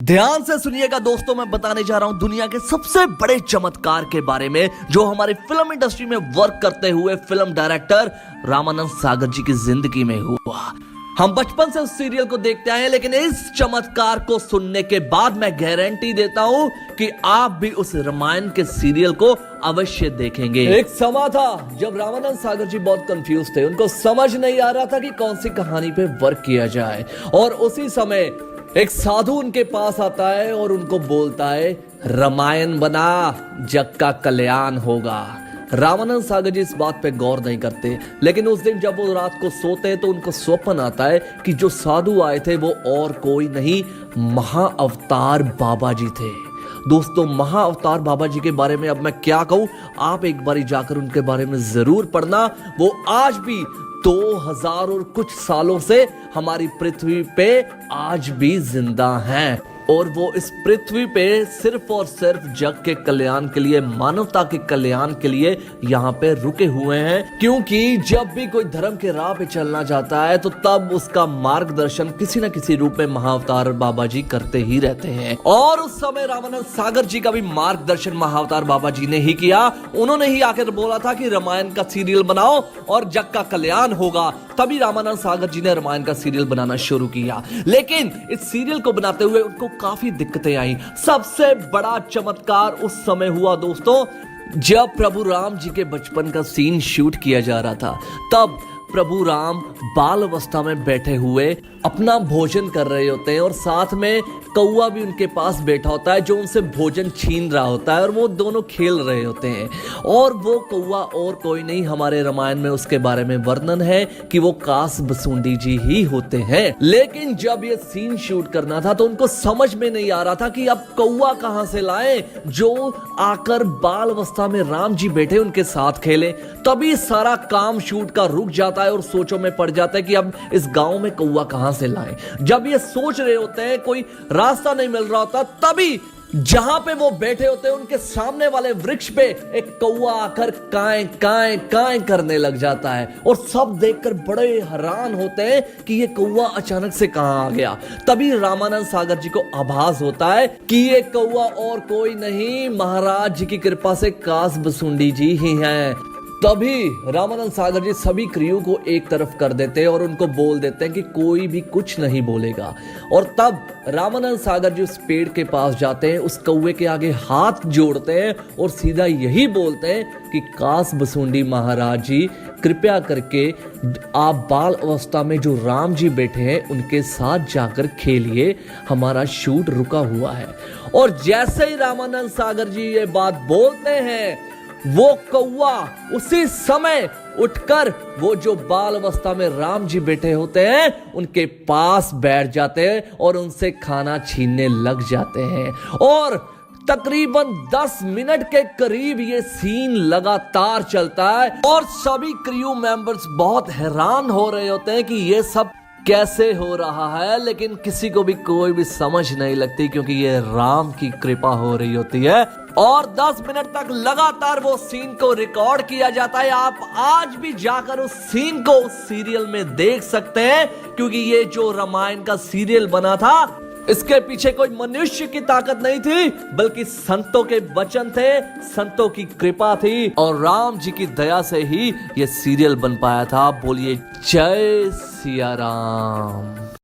ध्यान से सुनिएगा दोस्तों, मैं बताने जा रहा हूं दुनिया के सबसे बड़े चमत्कार के बारे में जो हमारी फिल्म इंडस्ट्री में वर्क करते हुए फिल्म डायरेक्टर रामानंद सागर जी की जिंदगी में हुआ। हम बचपन से उस सीरियल को देखते आए हैं, लेकिन इस चमत्कार को सुनने के बाद मैं गारंटी देता हूं कि आप भी उस रामायण के सीरियल को अवश्य देखेंगे। एक समय था जब रामानंद सागर जी बहुत कंफ्यूज थे, उनको समझ नहीं आ रहा था कि कौन सी कहानी पे वर्क किया जाए, और उसी समय एक साधु उनके पास आता है और उनको बोलता है रामायण बना, जग का कल्याण होगा। रामानंद सागर जी इस बात पे गौर नहीं करते, लेकिन उस दिन जब वो रात को सोते हैं तो उनको स्वप्न आता है कि जो साधु आए थे वो और कोई नहीं, महाअवतार बाबा जी थे। दोस्तों, महाअवतार बाबा जी के बारे में अब मैं क्या कहूं, आप एक बारी जाकर उनके बारे में जरूर पढ़ना। वो आज भी 2000 और कुछ सालों से हमारी पृथ्वी पे आज भी जिंदा हैं, और वो इस पृथ्वी पे सिर्फ और सिर्फ जग के कल्याण के लिए, मानवता के कल्याण के लिए यहाँ पे रुके हुए हैं। क्योंकि जब भी कोई धर्म के राह पे चलना चाहता है तो तब उसका मार्गदर्शन किसी न किसी रूप में महाअवतार बाबा जी करते ही रहते हैं, और उस समय रामानंद सागर जी का भी मार्गदर्शन महाअवतार बाबा जी ने ही किया। उन्होंने ही आकर बोला था कि रामायण का सीरियल बनाओ और जग का कल्याण होगा, तभी रामानंद सागर जी ने रामायण का सीरियल बनाना शुरू किया। लेकिन इस सीरियल को बनाते हुए उनको काफी दिक्कतें आई। सबसे बड़ा चमत्कार उस समय हुआ दोस्तों, जब प्रभु राम जी के बचपन का सीन शूट किया जा रहा था। तब प्रभु राम बाल अवस्था में बैठे हुए अपना भोजन कर रहे होते हैं, और साथ में कौवा भी उनके पास बैठा होता है जो उनसे भोजन छीन रहा होता है, और वो दोनों खेल रहे होते हैं। और वो कौवा और कोई नहीं, हमारे रामायण में उसके बारे में वर्णन है कि वो कास बसुंडी जी ही होते हैं। लेकिन जब ये सीन शूट करना था तो उनको समझ में नहीं आ रहा था कि अब कौवा कहां से लाए जो आकर बाल अवस्था में राम जी बैठे उनके साथ खेले। तभी सारा काम शूट का रुक जाता है और सोचों में पड़ जाता है कि अब इस गांव में कौवा कहां से लाएं। जब ये सोच रहे होते हैं, कोई रास्ता नहीं मिल रहा होता, तभी जहां पे वो बैठे होते हैं उनके सामने वाले वृक्ष पे एक कौवा आकर काएं काएं काएं करने लग जाता है, और सब देखकर बड़े हैरान होते हैं कि ये कौवा अचानक से कहां आ गया। तभी रामानंद सागर जी को आभास होता है कि ये कौवा और कोई नहीं, महाराज जी की कृपा से कास बसुंडी जी ही हैं। तभी रामानंद सागर जी सभी क्रियू को एक तरफ कर देते हैं और उनको बोल देते हैं कि कोई भी कुछ नहीं बोलेगा। और तब रामानंद सागर जी उस पेड़ के पास जाते हैं, उस कौवे के आगे हाथ जोड़ते हैं और सीधा यही बोलते हैं कि कास बसुंडी महाराज जी, कृपया करके आप बाल अवस्था में जो राम जी बैठे हैं उनके साथ जाकर खेलिए, हमारा शूट रुका हुआ है। और जैसे ही रामानंद सागर जी ये बात बोलते हैं, वो कौवा उसी समय उठकर वो जो बाल अवस्था में राम जी बैठे होते हैं उनके पास बैठ जाते हैं और उनसे खाना छीनने लग जाते हैं। और तकरीबन 10 मिनट के करीब ये सीन लगातार चलता है, और सभी क्रू मेंबर्स बहुत हैरान हो रहे होते हैं कि ये सब कैसे हो रहा है। लेकिन किसी को भी कोई भी समझ नहीं लगती, क्योंकि ये राम की कृपा हो रही होती है। और 10 मिनट तक लगातार वो सीन को रिकॉर्ड किया जाता है। आप आज भी जाकर उस सीन को उस सीरियल में देख सकते हैं, क्योंकि ये जो रामायण का सीरियल बना था, इसके पीछे कोई मनुष्य की ताकत नहीं थी, बल्कि संतों के वचन थे, संतों की कृपा थी, और राम जी की दया से ही ये सीरियल बन पाया था। बोलिए जय सिया राम।